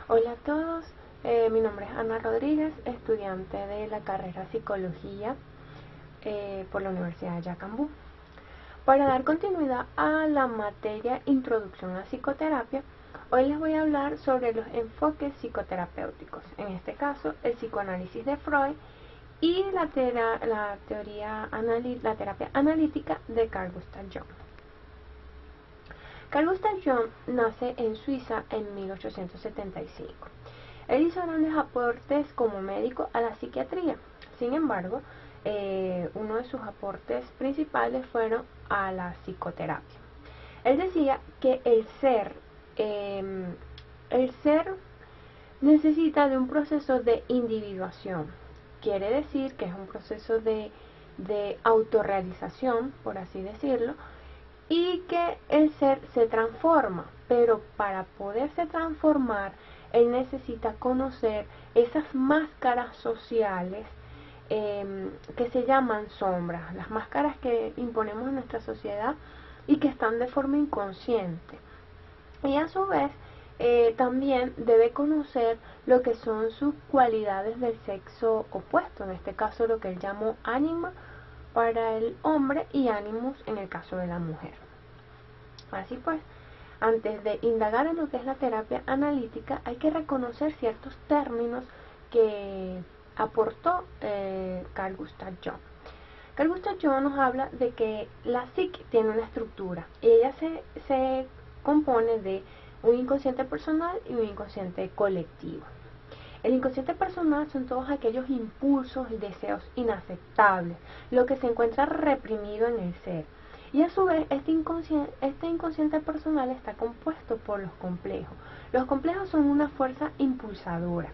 Hola a todos, mi nombre es Ana Rodríguez, estudiante de la carrera Psicología por la Universidad de Yacambú. Para dar continuidad a la materia Introducción a Psicoterapia, hoy les voy a hablar sobre los enfoques psicoterapéuticos, en este caso el psicoanálisis de Freud y la terapia analítica de Carl Gustav Jung. Carl Gustav Jung nace en Suiza en 1875. Él hizo grandes aportes como médico a la psiquiatría. Sin embargo, uno de sus aportes principales fueron a la psicoterapia. Él decía que el ser necesita de un proceso de individuación. Quiere decir que es un proceso de autorrealización, por así decirlo, y que el ser se transforma, pero para poderse transformar, él necesita conocer esas máscaras sociales que se llaman sombras, las máscaras que imponemos en nuestra sociedad y que están de forma inconsciente. Y a su vez, también debe conocer lo que son sus cualidades del sexo opuesto, en este caso lo que él llamó ánima para el hombre y ánimos en el caso de la mujer. Así pues, antes de indagar en lo que es la terapia analítica, hay que reconocer ciertos términos que aportó Carl Gustav Jung. Carl Gustav Jung nos habla de que la psique tiene una estructura y ella se compone de un inconsciente personal y un inconsciente colectivo. El inconsciente personal son todos aquellos impulsos y deseos inaceptables, lo que se encuentra reprimido en el ser. Y a su vez, este inconsciente personal está compuesto por los complejos. Los complejos son una fuerza impulsadora,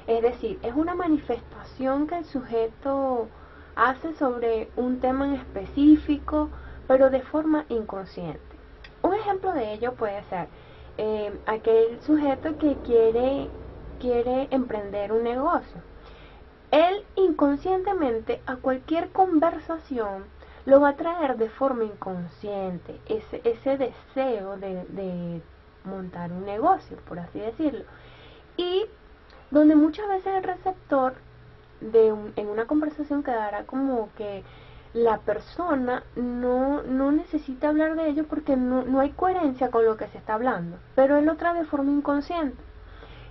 es decir, es una manifestación que el sujeto hace sobre un tema en específico, pero de forma inconsciente. Un ejemplo de ello puede ser aquel sujeto que quiere emprender un negocio. Él inconscientemente a cualquier conversación lo va a traer de forma inconsciente, ese deseo de montar un negocio, por así decirlo. Y donde muchas veces el receptor en una conversación quedará como que la persona no necesita hablar de ello porque no hay coherencia con lo que se está hablando, pero él lo trae de forma inconsciente.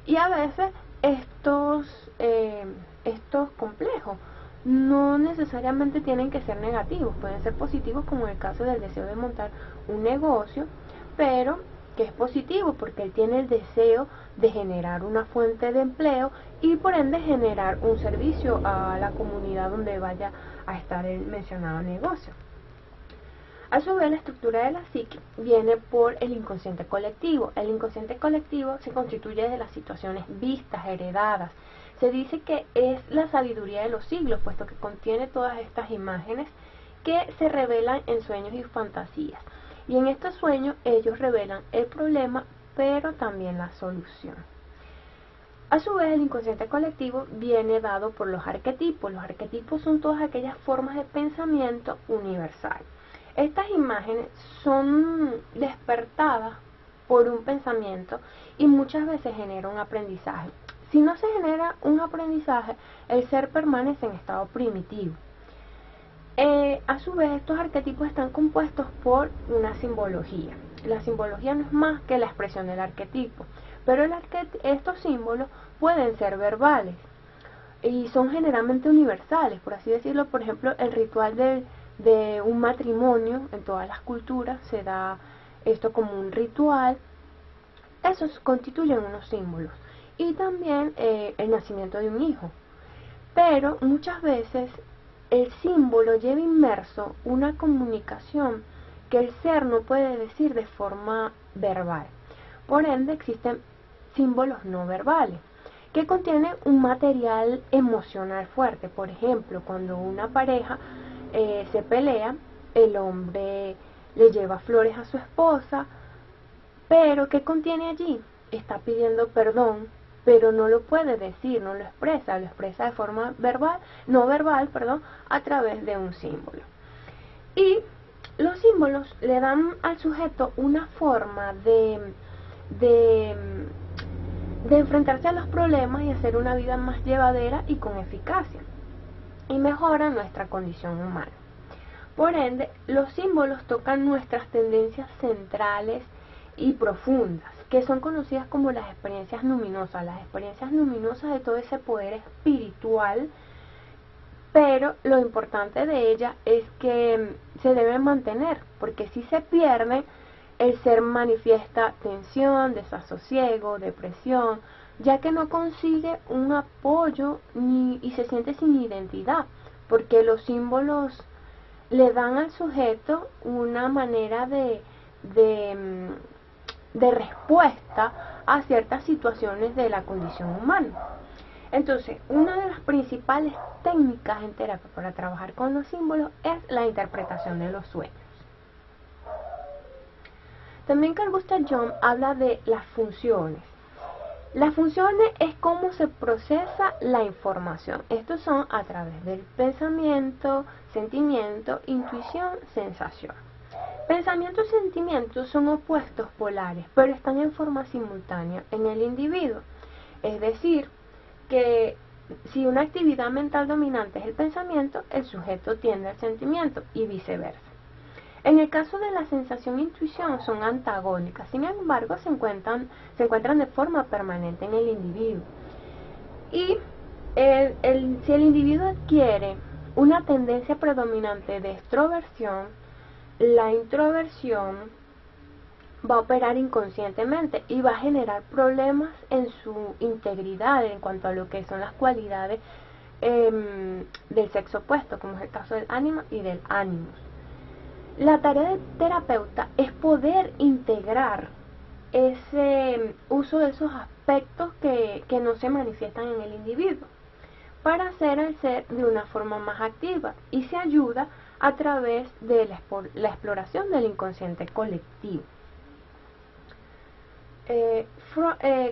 Y a veces estos complejos no necesariamente tienen que ser negativos, pueden ser positivos como en el caso del deseo de montar un negocio, pero que es positivo porque él tiene el deseo de generar una fuente de empleo y por ende generar un servicio a la comunidad donde vaya a estar el mencionado negocio. A su vez, la estructura de la psique viene por el inconsciente colectivo. El inconsciente colectivo se constituye de las situaciones vistas, heredadas. Se dice que es la sabiduría de los siglos, puesto que contiene todas estas imágenes que se revelan en sueños y fantasías. Y en estos sueños ellos revelan el problema, pero también la solución. A su vez, el inconsciente colectivo viene dado por los arquetipos. Los arquetipos son todas aquellas formas de pensamiento universal. Estas imágenes son despertadas por un pensamiento y muchas veces genera un aprendizaje. Si no se genera un aprendizaje, el ser permanece en estado primitivo. A su vez, estos arquetipos están compuestos por una simbología. La simbología no es más que la expresión del arquetipo, pero estos símbolos pueden ser verbales y son generalmente universales, por así decirlo. Por ejemplo, el ritual de un matrimonio en todas las culturas se da esto como un ritual. Esos constituyen unos símbolos. Y también el nacimiento de un hijo. Pero muchas veces el símbolo lleva inmerso una comunicación que el ser no puede decir de forma verbal. Por ende, existen símbolos no verbales que contienen un material emocional fuerte. Por ejemplo, cuando una pareja se pelea, el hombre le lleva flores a su esposa, pero ¿qué contiene allí? Está pidiendo perdón, pero no lo puede decir, no lo expresa de forma no verbal, a través de un símbolo. Y los símbolos le dan al sujeto una forma de de enfrentarse a los problemas y hacer una vida más llevadera y con eficacia, y mejora nuestra condición humana. Por ende, los símbolos tocan nuestras tendencias centrales y profundas, que son conocidas como las experiencias numinosas de todo ese poder espiritual, pero lo importante de ellas es que se deben mantener, porque si se pierden, el ser manifiesta tensión, desasosiego, depresión, ya que no consigue un apoyo y se siente sin identidad, porque los símbolos le dan al sujeto una manera de respuesta a ciertas situaciones de la condición humana. Entonces, una de las principales técnicas en terapia para trabajar con los símbolos es la interpretación de los sueños. También Carl Gustav Jung habla de las funciones. Las funciones es cómo se procesa la información. Estos son a través del pensamiento, sentimiento, intuición, sensación. Pensamiento y sentimiento son opuestos polares, pero están en forma simultánea en el individuo. Es decir, que si una actividad mental dominante es el pensamiento, el sujeto tiende al sentimiento y viceversa. En el caso de la sensación e intuición son antagónicas, sin embargo se encuentran de forma permanente en el individuo. Y si el individuo adquiere una tendencia predominante de extroversión, la introversión va a operar inconscientemente y va a generar problemas en su integridad en cuanto a lo que son las cualidades del sexo opuesto, como es el caso del ánima y del ánimos. La tarea del terapeuta es poder integrar ese uso de esos aspectos que no se manifiestan en el individuo para hacer al ser de una forma más activa, y se ayuda a través de la exploración del inconsciente colectivo.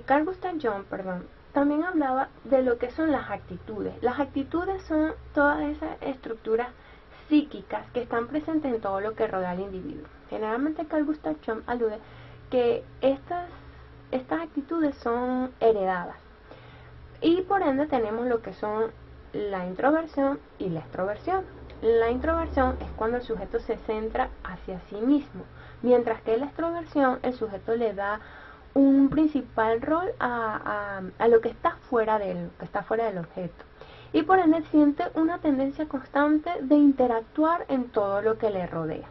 Carl Gustav Jung, también hablaba de lo que son las actitudes. Las actitudes son todas esas estructuras psíquicas que están presentes en todo lo que rodea al individuo. Generalmente Carl Gustav Jung alude que estas actitudes son heredadas, y por ende tenemos lo que son la introversión y la extroversión. La introversión es cuando el sujeto se centra hacia sí mismo, mientras que la extroversión, el sujeto le da un principal rol a lo que está fuera de él, que está fuera del objeto, y por ende siente una tendencia constante de interactuar en todo lo que le rodea.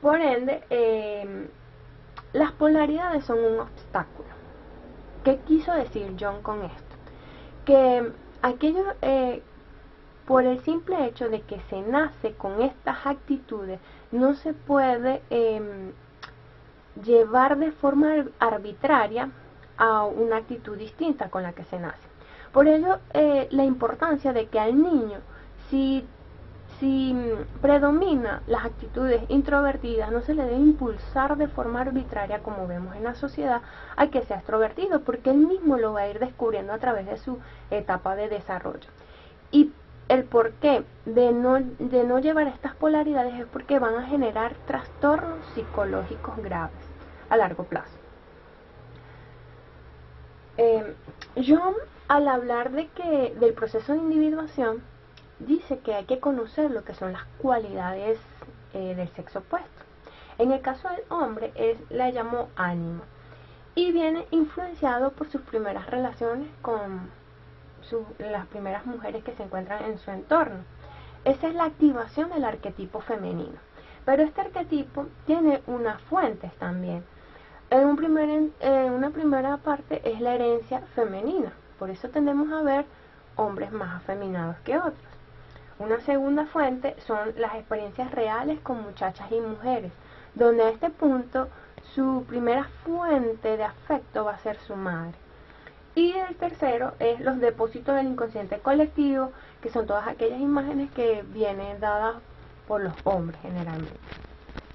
Por ende, las polaridades son un obstáculo. ¿Qué quiso decir Jung con esto? Que aquello, por el simple hecho de que se nace con estas actitudes, no se puede llevar de forma arbitraria a una actitud distinta con la que se nace. Por ello, la importancia de que al niño, si predomina las actitudes introvertidas, no se le debe impulsar de forma arbitraria, como vemos en la sociedad, a que sea extrovertido, porque él mismo lo va a ir descubriendo a través de su etapa de desarrollo. Y el porqué de no llevar estas polaridades es porque van a generar trastornos psicológicos graves a largo plazo. Jung, al hablar del proceso de individuación, dice que hay que conocer lo que son las cualidades del sexo opuesto. En el caso del hombre, él la llamó ánimo, y viene influenciado por sus primeras relaciones con las primeras mujeres que se encuentran en su entorno. Esa es la activación del arquetipo femenino. Pero este arquetipo tiene unas fuentes también. En una primera parte es la herencia femenina, por eso tendemos a ver hombres más afeminados que otros. Una segunda fuente son las experiencias reales con muchachas y mujeres, donde a este punto su primera fuente de afecto va a ser su madre. Y el tercero es los depósitos del inconsciente colectivo, que son todas aquellas imágenes que vienen dadas por los hombres generalmente.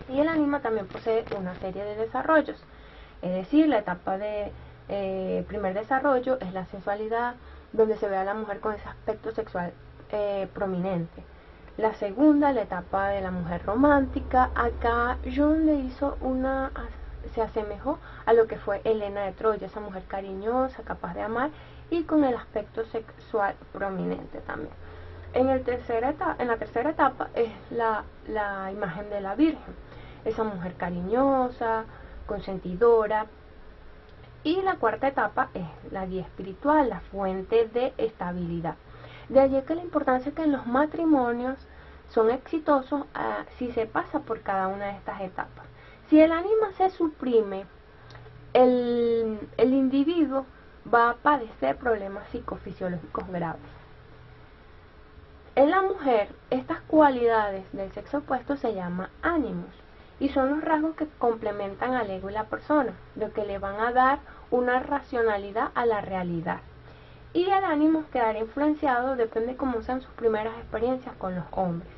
Y el ánima también posee una serie de desarrollos, es decir, la etapa de primer desarrollo es la sensualidad, donde se ve a la mujer con ese aspecto sexual prominente. La segunda, la etapa de la mujer romántica. Acá Jung le hizo se asemejó a lo que fue Helena de Troya, esa mujer cariñosa, capaz de amar y con el aspecto sexual prominente también. En la tercera etapa es la imagen de la Virgen, esa mujer cariñosa, consentidora. Y la cuarta etapa es la guía espiritual, la fuente de estabilidad. De allí que la importancia que en los matrimonios son exitosos si se pasa por cada una de estas etapas. Si el ánima se suprime, el individuo va a padecer problemas psicofisiológicos graves. En la mujer, estas cualidades del sexo opuesto se llaman ánimos y son los rasgos que complementan al ego y la persona, lo que le van a dar una racionalidad a la realidad. Y el ánimo quedará influenciado depende de cómo sean sus primeras experiencias con los hombres.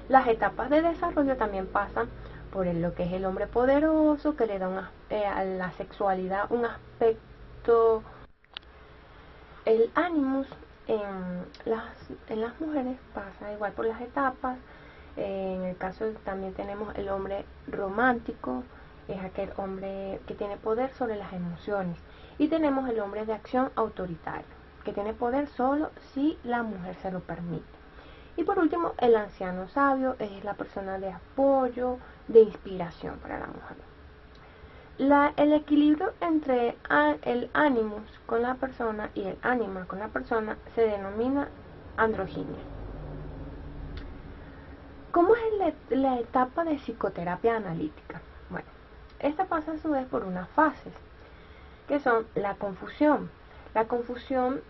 Las etapas de desarrollo también pasan por lo que es el hombre poderoso, que le da a la sexualidad un aspecto. El ánimos en las mujeres pasa igual por las etapas. En el caso también tenemos el hombre romántico, es aquel hombre que tiene poder sobre las emociones. Y tenemos el hombre de acción autoritario, que tiene poder solo si la mujer se lo permite. Y por último, el anciano sabio es la persona de apoyo, de inspiración para la mujer. El equilibrio entre el ánimos con la persona y el ánima con la persona se denomina androginia. ¿Cómo es la etapa de psicoterapia analítica? Bueno, esta pasa a su vez por unas fases, que son la confusión. La confusión,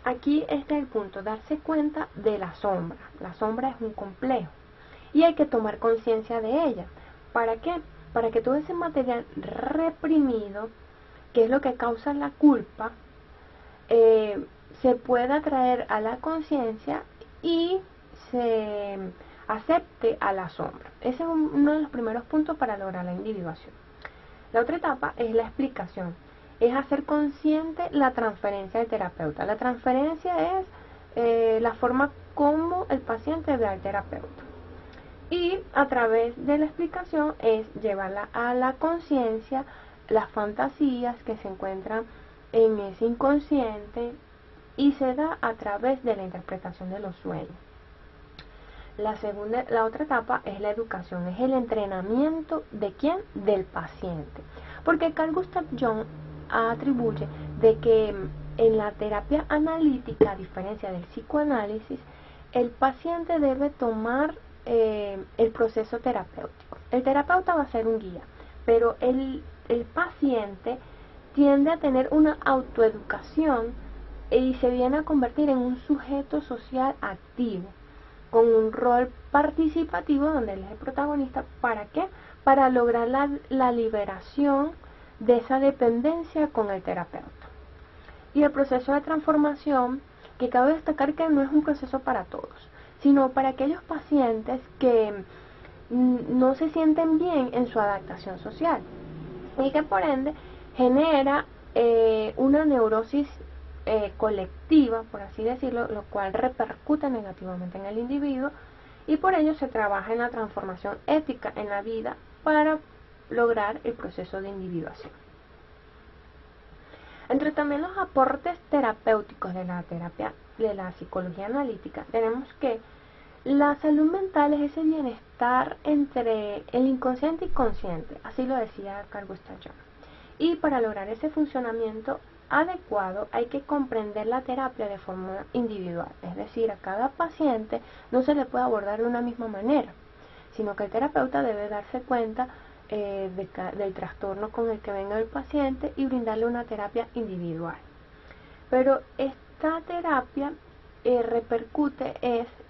aquí está el punto, darse cuenta de la sombra. La sombra es un complejo y hay que tomar conciencia de ella. ¿Para qué? Para que todo ese material reprimido, que es lo que causa la culpa, se pueda traer a la conciencia y se acepte a la sombra. Ese es uno de los primeros puntos para lograr la individuación. La otra etapa es la explicación, es hacer consciente la transferencia del terapeuta. La transferencia es la forma como el paciente ve al terapeuta. Y a través de la explicación es llevarla a la conciencia, las fantasías que se encuentran en ese inconsciente y se da a través de la interpretación de los sueños. La otra etapa es la educación, es el entrenamiento ¿de quién? Del paciente. Porque Carl Gustav Jung atribuye de que en la terapia analítica, a diferencia del psicoanálisis, el paciente debe tomar el proceso terapéutico. El terapeuta va a ser un guía, pero el paciente tiende a tener una autoeducación y se viene a convertir en un sujeto social activo, con un rol participativo donde él es el protagonista. ¿Para qué? Para lograr la liberación de esa dependencia con el terapeuta. Y el proceso de transformación, que cabe destacar que no es un proceso para todos, sino para aquellos pacientes que no se sienten bien en su adaptación social y que por ende genera una neurosis colectiva, por así decirlo, lo cual repercute negativamente en el individuo, y por ello se trabaja en la transformación ética en la vida para lograr el proceso de individuación. Entre también los aportes terapéuticos de la terapia de la psicología analítica, tenemos que la salud mental es ese bienestar entre el inconsciente y consciente, así lo decía Carl Gustav Jung. Y para lograr ese funcionamiento adecuado hay que comprender la terapia de forma individual, es decir, a cada paciente no se le puede abordar de una misma manera, sino que el terapeuta debe darse cuenta del trastorno con el que venga el paciente y brindarle una terapia individual. Pero esta terapia repercute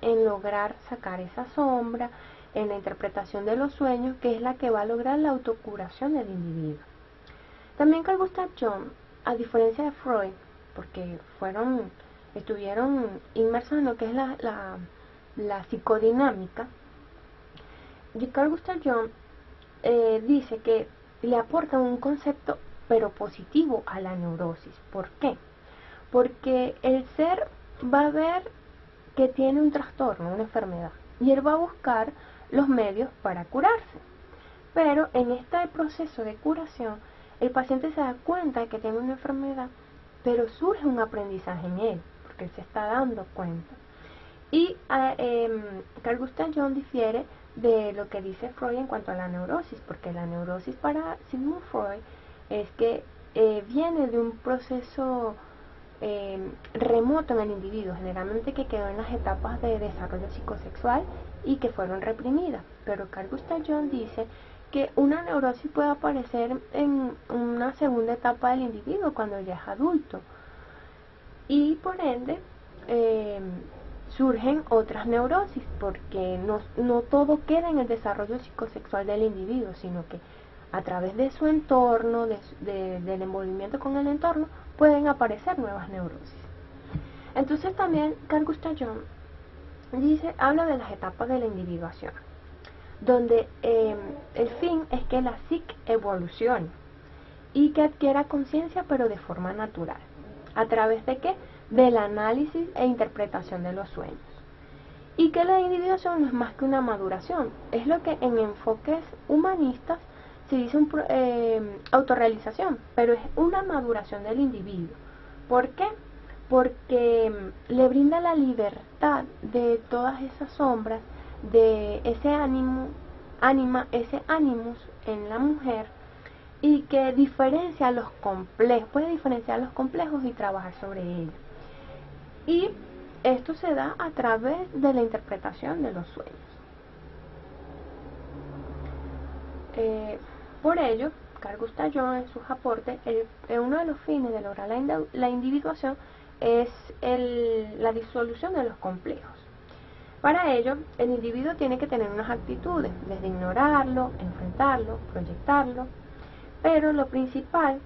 en lograr sacar esa sombra, en la interpretación de los sueños, que es la que va a lograr la autocuración del individuo. También Carl Gustav Jung, a diferencia de Freud, porque estuvieron inmersos en lo que es la psicodinámica, y Carl Gustav Jung dice que le aporta un concepto pero positivo a la neurosis. ¿Por qué? Porque el ser va a ver que tiene un trastorno, una enfermedad, y él va a buscar los medios para curarse. Pero en este proceso de curación, el paciente se da cuenta de que tiene una enfermedad, pero surge un aprendizaje en él, porque él se está dando cuenta. Y Carl Gustav Jung difiere de lo que dice Freud en cuanto a la neurosis, porque la neurosis para Sigmund Freud es que viene de un proceso remoto en el individuo, generalmente que quedó en las etapas de desarrollo psicosexual y que fueron reprimidas. Pero Carl Gustav Jung dice que una neurosis puede aparecer en una segunda etapa del individuo cuando ya es adulto, y por ende surgen otras neurosis, porque no todo queda en el desarrollo psicosexual del individuo, sino que a través de su entorno, del envolvimiento con el entorno, pueden aparecer nuevas neurosis. Entonces también Carl Gustav Jung habla de las etapas de la individuación, donde el fin es que la psique evolucione y que adquiera conciencia, pero de forma natural. ¿A través de qué? Del análisis e interpretación de los sueños. Y que la individuación no es más que una maduración. Es lo que en enfoques humanistas se dice autorrealización, pero es una maduración del individuo. ¿Por qué? Porque le brinda la libertad de todas esas sombras, de ese ese animus en la mujer, y que diferencia los complejos, puede diferenciar los complejos y trabajar sobre ellos. Y esto se da a través de la interpretación de los sueños. Por ello, Carl Gustav Jung en sus aportes, uno de los fines de lograr la individuación es la disolución de los complejos. Para ello, el individuo tiene que tener unas actitudes, desde ignorarlo, enfrentarlo, proyectarlo, pero lo principal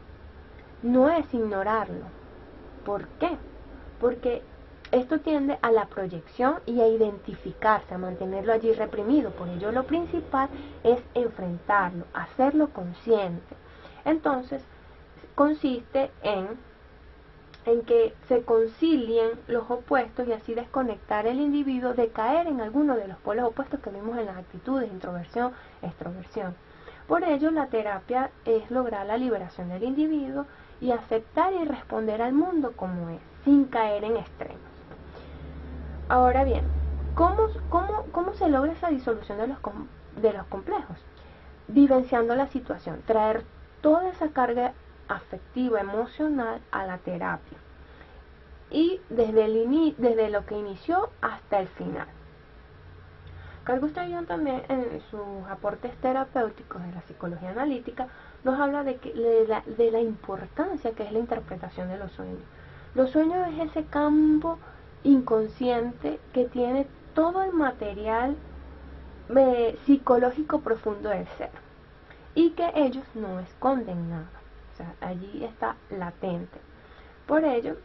no es ignorarlo. ¿Por qué? Porque esto tiende a la proyección y a identificarse, a mantenerlo allí reprimido. Por ello lo principal es enfrentarlo, hacerlo consciente. Entonces, consiste en que se concilien los opuestos y así desconectar el individuo de caer en alguno de los polos opuestos que vimos en las actitudes, introversión, extroversión. Por ello, la terapia es lograr la liberación del individuo y aceptar y responder al mundo como es, sin caer en extremos. Ahora bien, ¿cómo se logra esa disolución de los complejos? Vivenciando la situación, traer toda esa carga afectiva, emocional a la terapia, y desde lo que inició hasta el final. Carl Gustav Jung también en sus aportes terapéuticos de la psicología analítica nos habla de la importancia que es la interpretación de los sueños. Los sueños es ese campo inconsciente que tiene todo el material psicológico profundo del ser, y que ellos no esconden nada, o sea, allí está latente. Por ello,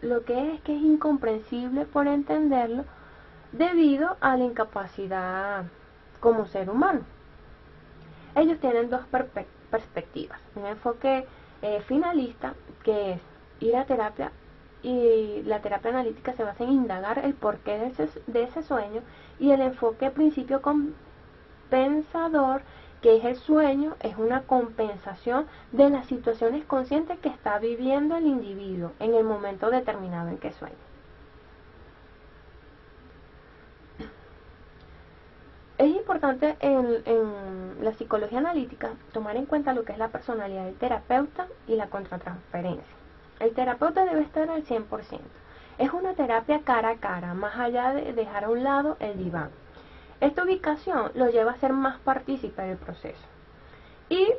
lo que es incomprensible por entenderlo debido a la incapacidad como ser humano. Ellos tienen dos perspectivas, un enfoque finalista, que es ir a terapia, y la terapia analítica se basa en indagar el porqué de ese sueño, y el enfoque principio compensador, que es el sueño, es una compensación de las situaciones conscientes que está viviendo el individuo en el momento determinado en que sueña. Es importante en la psicología analítica tomar en cuenta lo que es la personalidad del terapeuta y la contratransferencia. El terapeuta debe estar al 100%. Es una terapia cara a cara, más allá de dejar a un lado el diván. Esta ubicación lo lleva a ser más partícipe del proceso, y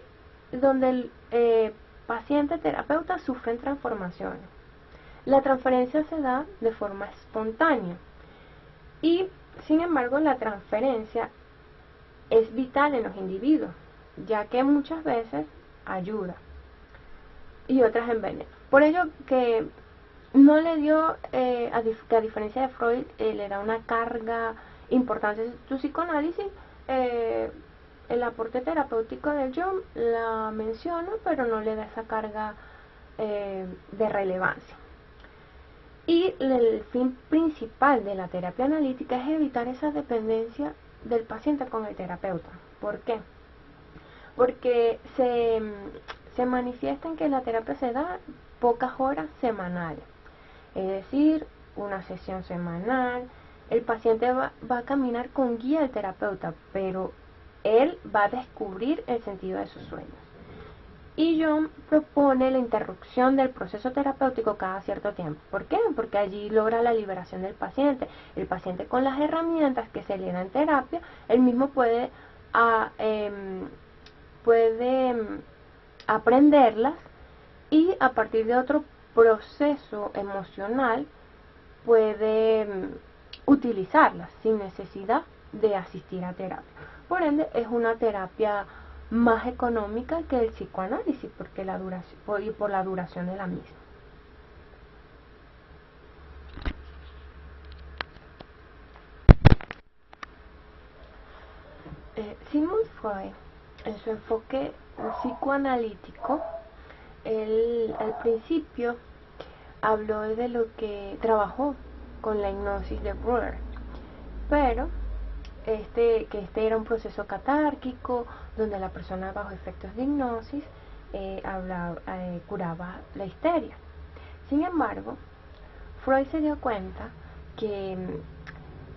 donde el paciente terapeuta sufren transformaciones. La transferencia se da de forma espontánea, y sin embargo la transferencia es vital en los individuos, ya que muchas veces ayuda y otras envenena. Por ello que no le dio, a diferencia de Freud, le da una carga importante en su psicoanálisis. El aporte terapéutico de Jung la menciona, pero no le da esa carga de relevancia. Y el fin principal de la terapia analítica es evitar esa dependencia del paciente con el terapeuta. ¿Por qué? Porque se manifiesta en que la terapia se da pocas horas semanales, es decir, una sesión semanal. El paciente va a caminar con guía del terapeuta, pero él va a descubrir el sentido de sus sueños. Y Jung propone la interrupción del proceso terapéutico cada cierto tiempo. ¿Por qué? Porque allí logra la liberación del paciente. El paciente, con las herramientas que se le dan en terapia, él mismo puede aprenderlas, y a partir de otro proceso emocional puede utilizarlas sin necesidad de asistir a terapia. Por ende, es una terapia más económica que el psicoanálisis, porque por la duración de la misma. Sigmund Freud, en su enfoque psicoanalítico, él al principio habló de lo que trabajó con la hipnosis de Breuer, pero este era un proceso catárquico donde la persona bajo efectos de hipnosis curaba la histeria. Sin embargo, Freud se dio cuenta que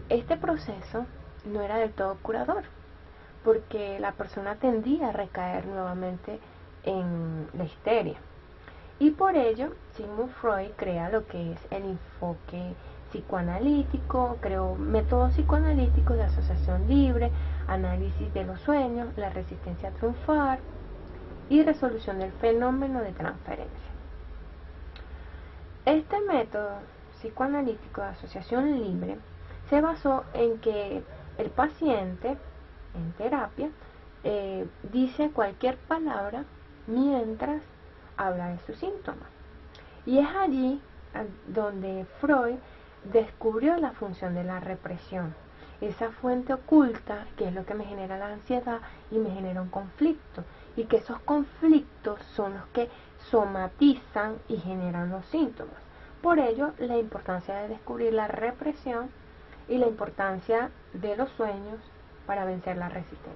este proceso no era del todo curador, porque la persona tendía a recaer nuevamente en la histeria. Y por ello, Sigmund Freud crea lo que es el enfoque psicoanalítico, creó métodos psicoanalíticos de asociación libre, análisis de los sueños, la resistencia a triunfar y resolución del fenómeno de transferencia. Este método psicoanalítico de asociación libre se basó en que el paciente en terapia dice cualquier palabra mientras habla de sus síntomas. Y es allí donde Freud descubrió la función de la represión, esa fuente oculta que es lo que me genera la ansiedad y me genera un conflicto, y que esos conflictos son los que somatizan y generan los síntomas. Por ello, la importancia de descubrir la represión y la importancia de los sueños para vencer la resistencia.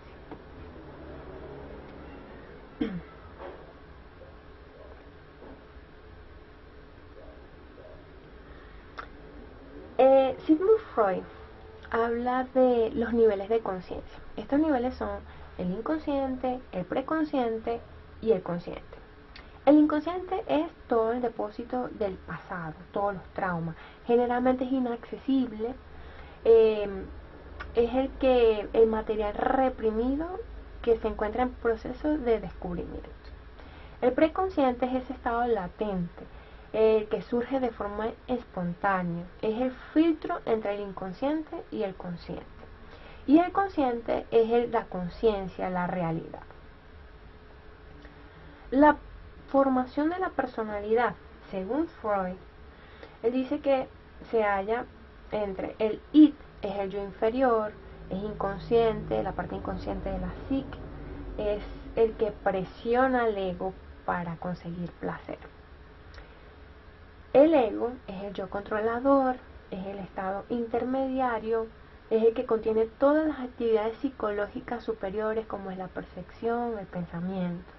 Sigmund Freud habla de los niveles de conciencia. Estos niveles son el inconsciente, el preconsciente y el consciente. El inconsciente es todo el depósito del pasado, todos los traumas. Generalmente es inaccesible, es el material reprimido que se encuentra en proceso de descubrimiento. El preconsciente es ese estado latente, que surge de forma espontánea, es el filtro entre el inconsciente y el consciente. Y el consciente es la conciencia, la realidad. La formación de la personalidad, según Freud, él dice que se halla entre el id, es el yo inferior, es inconsciente, la parte inconsciente de la psique, es el que presiona al ego para conseguir placer. El ego es el yo controlador, es el estado intermediario, es el que contiene todas las actividades psicológicas superiores, como es la percepción, el pensamiento,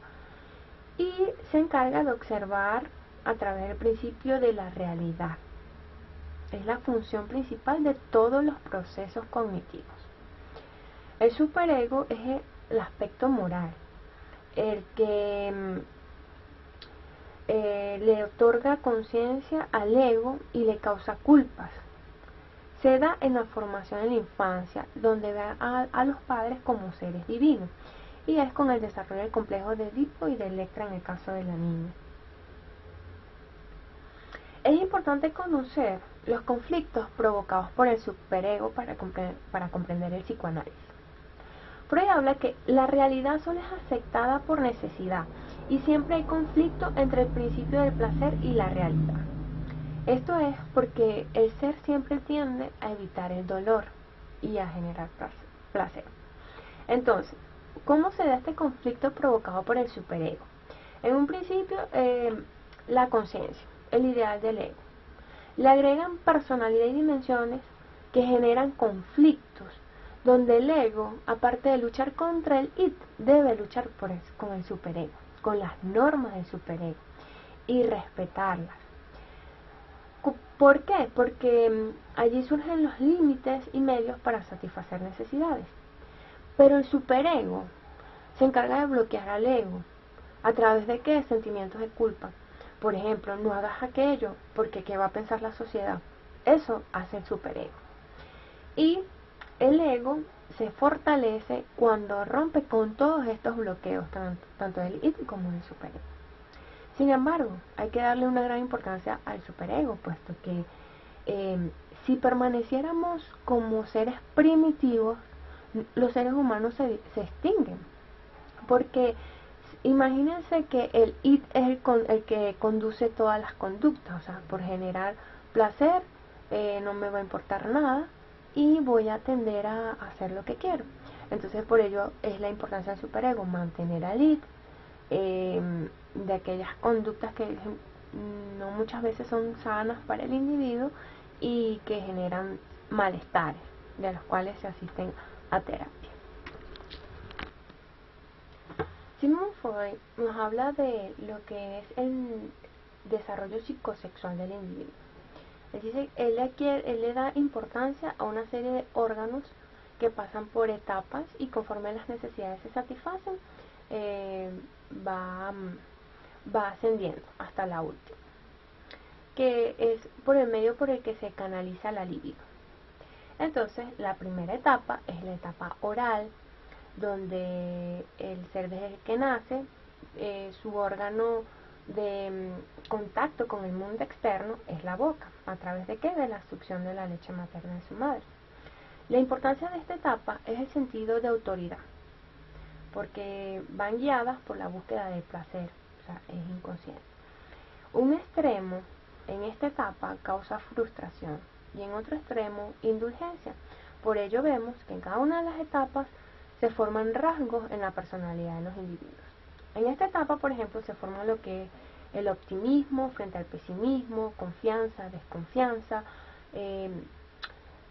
y se encarga de observar a través del principio de la realidad. Es la función principal de todos los procesos cognitivos. El superego es el aspecto moral, el que le otorga conciencia al ego y le causa culpas. Se da en la formación en la infancia, donde ve a los padres como seres divinos, y es con el desarrollo del complejo de Edipo y de Electra en el caso de la niña. Es importante conocer los conflictos provocados por el superego para comprender el psicoanálisis. Freud habla que la realidad solo es aceptada por necesidad, y siempre hay conflicto entre el principio del placer y la realidad. Esto es porque el ser siempre tiende a evitar el dolor y a generar placer. Entonces, ¿cómo se da este conflicto provocado por el superego? En un principio, la conciencia, el ideal del ego. Le agregan personalidad y dimensiones que generan conflictos, donde el ego, aparte de luchar contra el id, debe luchar con el superego, con las normas del superego y respetarlas. ¿Por qué? Porque allí surgen los límites y medios para satisfacer necesidades. Pero el superego se encarga de bloquear al ego. ¿A través de qué? Sentimientos de culpa. Por ejemplo, no hagas aquello porque ¿qué va a pensar la sociedad? Eso hace el superego. Y el ego se fortalece cuando rompe con todos estos bloqueos, tanto del id como del superego. Sin embargo, hay que darle una gran importancia al superego, puesto que si permaneciéramos como seres primitivos, los seres humanos se extinguen. Porque imagínense que el id es el que conduce todas las conductas, o sea, por generar placer, no me va a importar nada y voy a tender a hacer lo que quiero. Entonces por ello es la importancia del superego, mantener al id, de aquellas conductas que no muchas veces son sanas para el individuo y que generan malestares, de los cuales se asisten a terapia. Sigmund Freud nos habla de lo que es el desarrollo psicosexual del individuo. Él dice, él le da importancia a una serie de órganos que pasan por etapas y conforme las necesidades se satisfacen, va ascendiendo hasta la última, que es por el medio por el que se canaliza la libido. Entonces, la primera etapa es la etapa oral, donde el ser desde el que nace, su órgano de contacto con el mundo externo es la boca. ¿A través de qué? De la succión de la leche materna de su madre. La importancia de esta etapa es el sentido de autoridad, porque van guiadas por la búsqueda del placer, o sea, es inconsciente. Un extremo en esta etapa causa frustración y en otro extremo indulgencia. Por ello vemos que en cada una de las etapas se forman rasgos en la personalidad de los individuos. En esta etapa, por ejemplo, se forma lo que es el optimismo frente al pesimismo, confianza, desconfianza,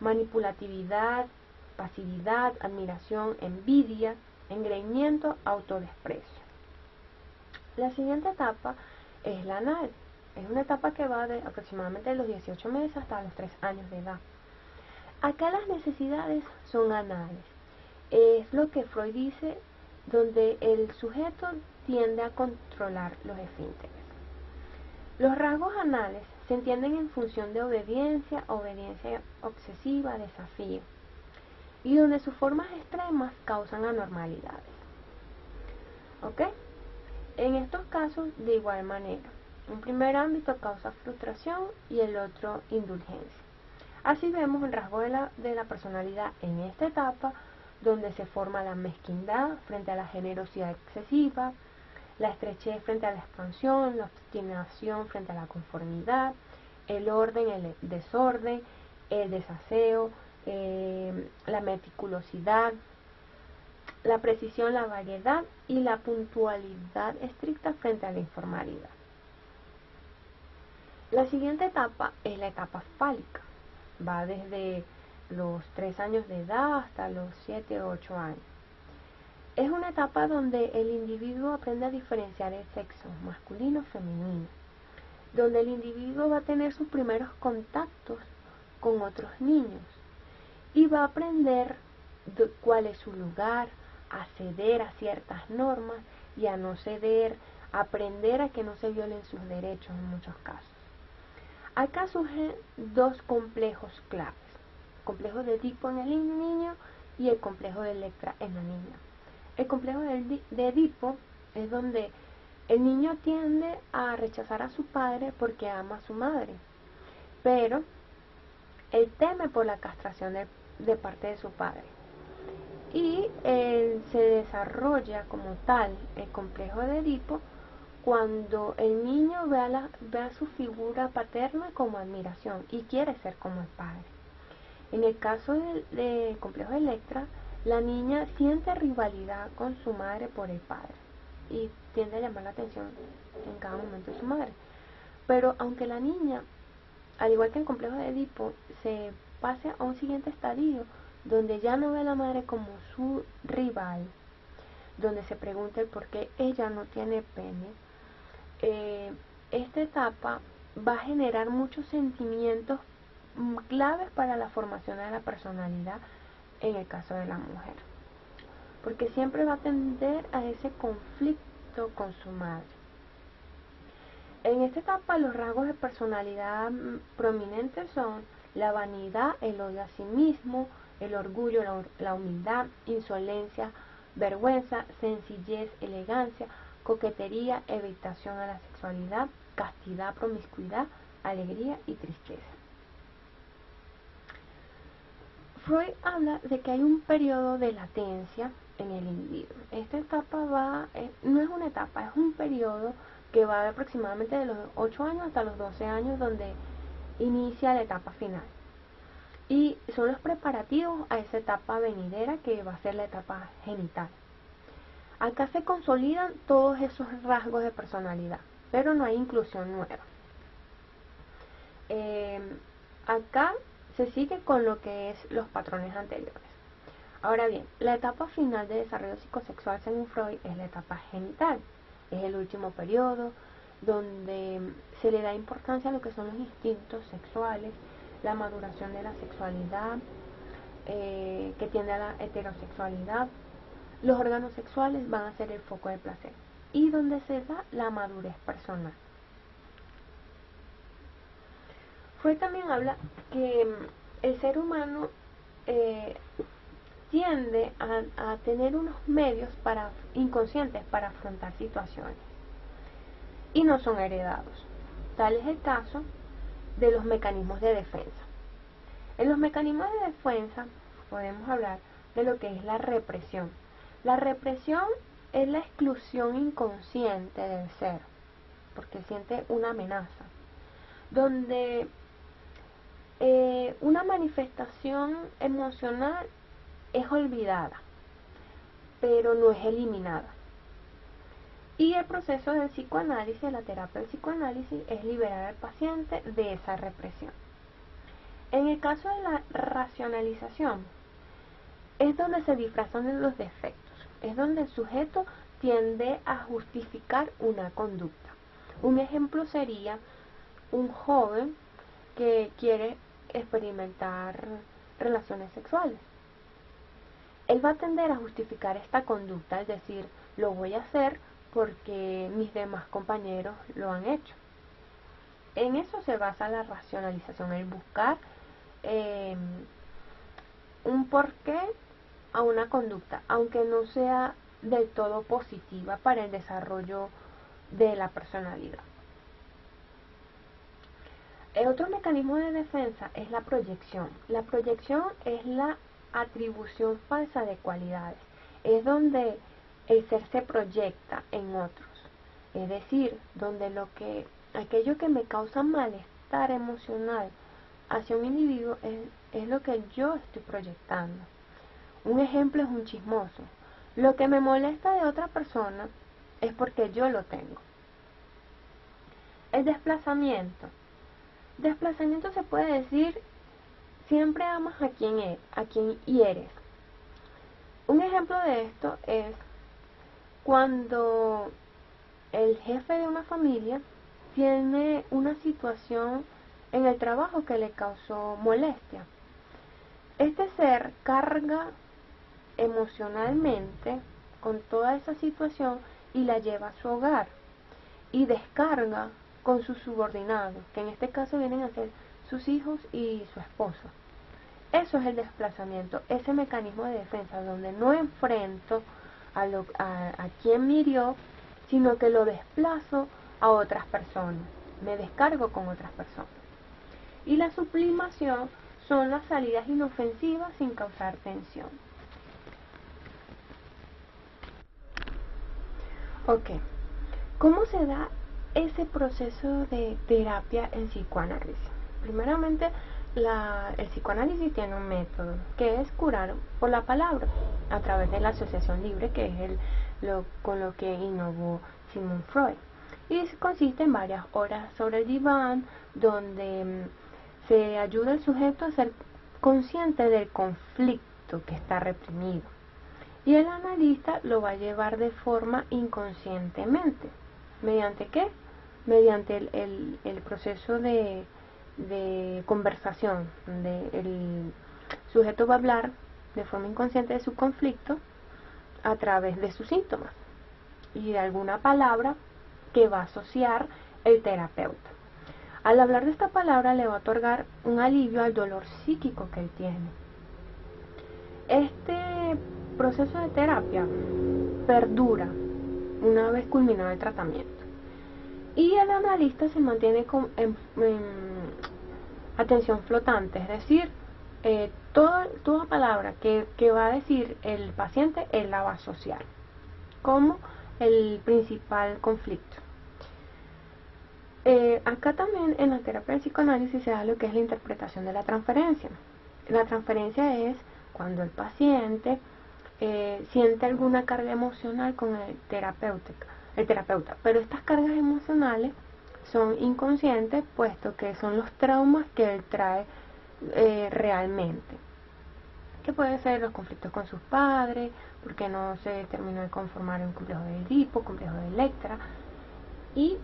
manipulatividad, pasividad, admiración, envidia, engreimiento, autodesprecio. La siguiente etapa es la anal. Es una etapa que va de aproximadamente los 18 meses hasta los 3 años de edad. Acá las necesidades son anales. Es lo que Freud dice, donde el sujeto tiende a controlar los esfínteres. Los rasgos anales se entienden en función de obediencia, obediencia obsesiva, desafío, y donde sus formas extremas causan anormalidades. ¿Ok? En estos casos, de igual manera, un primer ámbito causa frustración y el otro indulgencia. Así vemos el rasgo de la personalidad en esta etapa, donde se forma la mezquindad frente a la generosidad excesiva, la estrechez frente a la expansión, la obstinación frente a la conformidad, el orden, el desorden, el desaseo, la meticulosidad, la precisión, la vaguedad y la puntualidad estricta frente a la informalidad. La siguiente etapa es la etapa fálica. Va desde los 3 años de edad hasta los 7 o 8 años. Es una etapa donde el individuo aprende a diferenciar el sexo masculino y femenino, donde el individuo va a tener sus primeros contactos con otros niños y va a aprender cuál es su lugar, a ceder a ciertas normas y a no ceder, a aprender a que no se violen sus derechos en muchos casos. Acá surgen dos complejos claves, el complejo de Edipo en el niño y el complejo de Electra en la niña. El complejo de Edipo es donde el niño tiende a rechazar a su padre porque ama a su madre, pero él teme por la castración de parte de su padre. Y se desarrolla como tal el complejo de Edipo cuando el niño ve a su figura paterna como admiración y quiere ser como el padre. En el caso del complejo de Electra, la niña siente rivalidad con su madre por el padre y tiende a llamar la atención en cada momento de su madre. Pero aunque la niña, al igual que el complejo de Edipo, se pase a un siguiente estadio, donde ya no ve a la madre como su rival, donde se pregunta el por qué ella no tiene pene, esta etapa va a generar muchos sentimientos claves para la formación de la personalidad en el caso de la mujer, porque siempre va a tender a ese conflicto con su madre. En esta etapa los rasgos de personalidad prominentes son la vanidad, el odio a sí mismo, el orgullo, la humildad, insolencia, vergüenza, sencillez, elegancia, coquetería, evitación a la sexualidad, castidad, promiscuidad, alegría y tristeza. Freud habla de que hay un periodo de latencia en el individuo. Esta etapa no es una etapa, es un periodo que va de aproximadamente de los 8 años hasta los 12 años, donde inicia la etapa final. Y son los preparativos a esa etapa venidera que va a ser la etapa genital. Acá se consolidan todos esos rasgos de personalidad, pero no hay inclusión nueva. Acá se sigue con lo que es los patrones anteriores. Ahora bien, la etapa final de desarrollo psicosexual según Freud es la etapa genital. Es el último periodo donde se le da importancia a lo que son los instintos sexuales, la maduración de la sexualidad, que tiende a la heterosexualidad. Los órganos sexuales van a ser el foco de placer y donde se da la madurez personal. Freud también habla que el ser humano tiende a tener unos medios inconscientes para afrontar situaciones y no son heredados. Tal es el caso de los mecanismos de defensa. En los mecanismos de defensa podemos hablar de lo que es la represión. La represión es la exclusión inconsciente del ser, porque siente una amenaza, donde una manifestación emocional es olvidada, pero no es eliminada. Y el proceso del psicoanálisis, la terapia del psicoanálisis, es liberar al paciente de esa represión. En el caso de la racionalización, es donde se disfrazan los defectos, es donde el sujeto tiende a justificar una conducta. Un ejemplo sería un joven que quiere experimentar relaciones sexuales. Él va a tender a justificar esta conducta, es decir, lo voy a hacer porque mis demás compañeros lo han hecho. En eso se basa la racionalización, el buscar un porqué a una conducta, aunque no sea del todo positiva para el desarrollo de la personalidad. El otro mecanismo de defensa es la proyección. La proyección es la atribución falsa de cualidades. Es donde el ser se proyecta en otros. Es decir, donde aquello que me causa malestar emocional hacia un individuo es lo que yo estoy proyectando. Un ejemplo es un chismoso. Lo que me molesta de otra persona es porque yo lo tengo. El desplazamiento. Desplazamiento se puede decir, siempre amas a quien hieres. Un ejemplo de esto es cuando el jefe de una familia tiene una situación en el trabajo que le causó molestia. Este ser carga emocionalmente con toda esa situación y la lleva a su hogar y descarga con sus subordinados, que en este caso vienen a ser sus hijos y su esposa. Eso es el desplazamiento, ese mecanismo de defensa donde no enfrento a quien me hirió, sino que lo desplazo a otras personas, me descargo con otras personas. Y la sublimación son las salidas inofensivas sin causar tensión. Ok, ¿cómo se da ese proceso de terapia en psicoanálisis? Primeramente, el psicoanálisis tiene un método que es curar por la palabra a través de la asociación libre, que es con lo que innovó Sigmund Freud, y consiste en varias horas sobre el diván donde se ayuda al sujeto a ser consciente del conflicto conflicto que está reprimido. Y el analista lo va a llevar de forma inconscientemente. ¿Mediante qué? Mediante el proceso de conversación. El sujeto va a hablar de forma inconsciente de su conflicto a través de sus síntomas y de alguna palabra que va a asociar el terapeuta. Al hablar de esta palabra le va a otorgar un alivio al dolor psíquico que él tiene. Este proceso de terapia perdura una vez culminado el tratamiento y el analista se mantiene en atención flotante, es decir, toda palabra que va a decir el paciente él la va a asociar como el principal conflicto. Acá también en la terapia del psicoanálisis se da lo que es la interpretación de la transferencia. La transferencia es cuando el paciente siente alguna carga emocional con el terapeuta, pero estas cargas emocionales son inconscientes, puesto que son los traumas que él trae realmente, que pueden ser los conflictos con sus padres, porque no se terminó de conformar un complejo de Edipo, complejo de Electra, y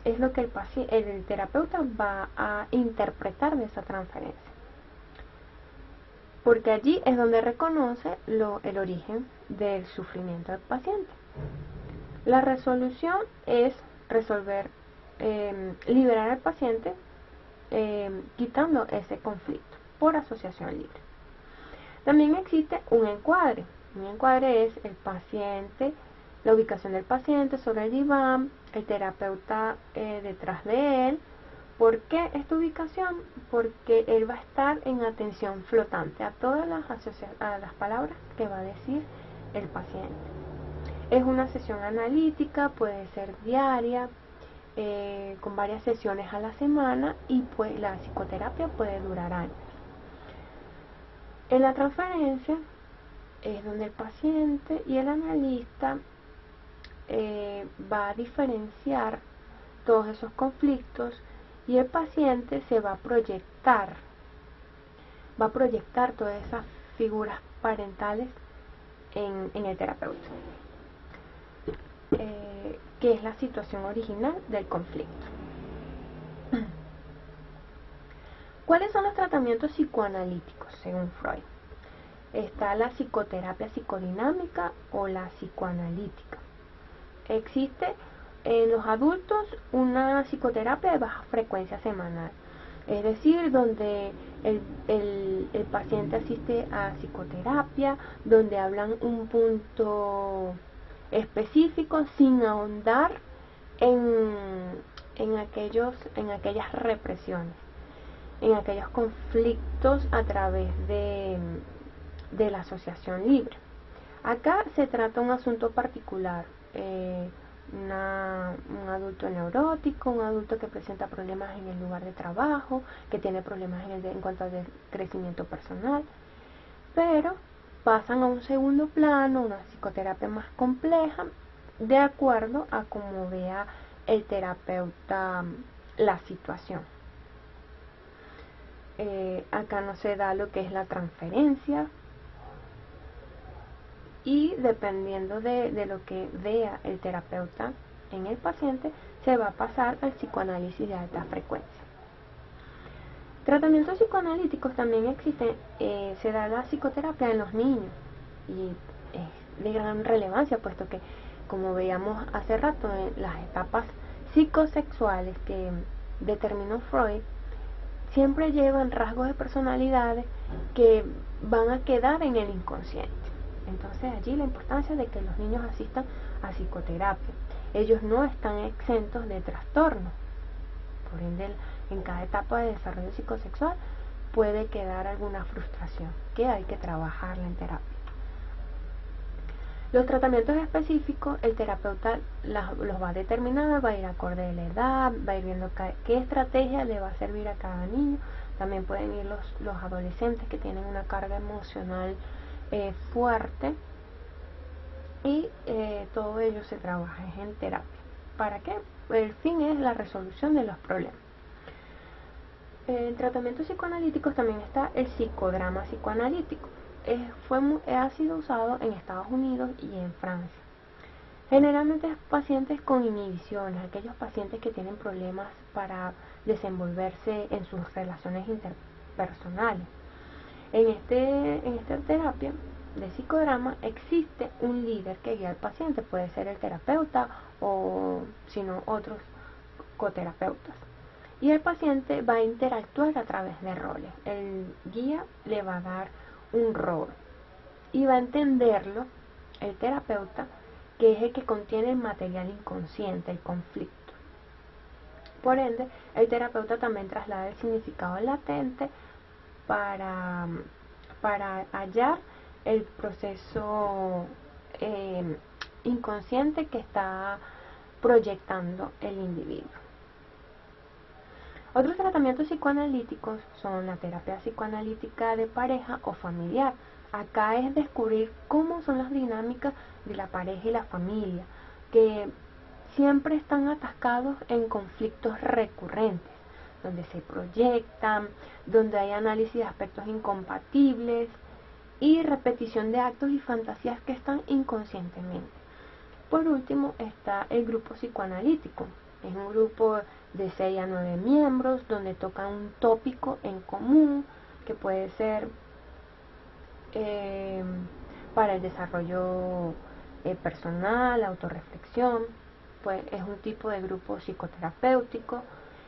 es lo que el terapeuta va a interpretar de esa transferencia, porque allí es donde reconoce el origen del sufrimiento del paciente. La resolución es resolver, liberar al paciente quitando ese conflicto por asociación libre. También existe un encuadre. Un encuadre es el paciente, la ubicación del paciente sobre el diván, el terapeuta detrás de él. ¿Por qué esta ubicación? Porque él va a estar en atención flotante a todas las palabras que va a decir el paciente. Es una sesión analítica, puede ser diaria, con varias sesiones a la semana, y pues la psicoterapia puede durar años. En la transferencia es donde el paciente y el analista va a diferenciar todos esos conflictos, y el paciente se va a proyectar todas esas figuras parentales en el terapeuta, que es la situación original del conflicto. ¿Cuáles son los tratamientos psicoanalíticos según Freud? Está la psicoterapia psicodinámica o la psicoanalítica. Existe en los adultos una psicoterapia de baja frecuencia semanal, es decir, donde el paciente asiste a psicoterapia, donde hablan un punto específico sin ahondar en aquellas represiones, en aquellos conflictos a través de la asociación libre. Acá se trata un asunto particular, un adulto neurótico, un adulto que presenta problemas en el lugar de trabajo, que tiene problemas en cuanto al crecimiento personal, pero pasan a un segundo plano, una psicoterapia más compleja, de acuerdo a cómo vea el terapeuta la situación. Acá no se da lo que es la transferencia, y dependiendo de lo que vea el terapeuta en el paciente, se va a pasar al psicoanálisis de alta frecuencia. Tratamientos psicoanalíticos también existen. Se da la psicoterapia en los niños, y es de gran relevancia, puesto que, como veíamos hace rato, en las etapas psicosexuales que determinó Freud, siempre llevan rasgos de personalidades que van a quedar en el inconsciente. Entonces allí la importancia de que los niños asistan a psicoterapia. Ellos no están exentos de trastornos. Por ende, en cada etapa de desarrollo psicosexual puede quedar alguna frustración que hay que trabajarla en terapia. Los tratamientos específicos, el terapeuta los va a determinar, va a ir acorde de la edad, va a ir viendo qué estrategia le va a servir a cada niño. También pueden ir los adolescentes que tienen una carga emocional fuerte, y todo ello se trabaja en terapia. ¿Para qué? El fin es la resolución de los problemas. En tratamientos psicoanalíticos también está el psicodrama psicoanalítico. ha sido usado en Estados Unidos y en Francia. Generalmente es pacientes con inhibiciones, aquellos pacientes que tienen problemas para desenvolverse en sus relaciones interpersonales. En esta terapia de psicodrama existe un líder que guía al paciente, puede ser el terapeuta o si no otros coterapeutas. Y el paciente va a interactuar a través de roles. El guía le va a dar un rol y va a entenderlo el terapeuta, que es el que contiene el material inconsciente, el conflicto. Por ende, el terapeuta también traslada el significado latente para, para hallar el proceso inconsciente que está proyectando el individuo. Otros tratamientos psicoanalíticos son la terapia psicoanalítica de pareja o familiar. Acá es descubrir cómo son las dinámicas de la pareja y la familia, que siempre están atascados en conflictos recurrentes, donde se proyectan, donde hay análisis de aspectos incompatibles y repetición de actos y fantasías que están inconscientemente. Por último está el grupo psicoanalítico. Es un grupo de 6 a 9 miembros donde tocan un tópico en común que puede ser para el desarrollo personal, autorreflexión. Pues es un tipo de grupo psicoterapéutico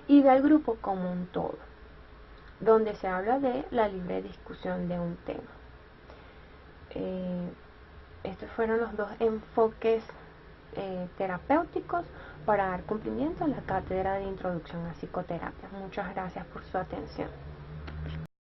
y ve al grupo como un todo, donde se habla de la libre discusión de un tema. Estos fueron los dos enfoques terapéuticos para dar cumplimiento a la cátedra de introducción a psicoterapia. Muchas gracias por su atención.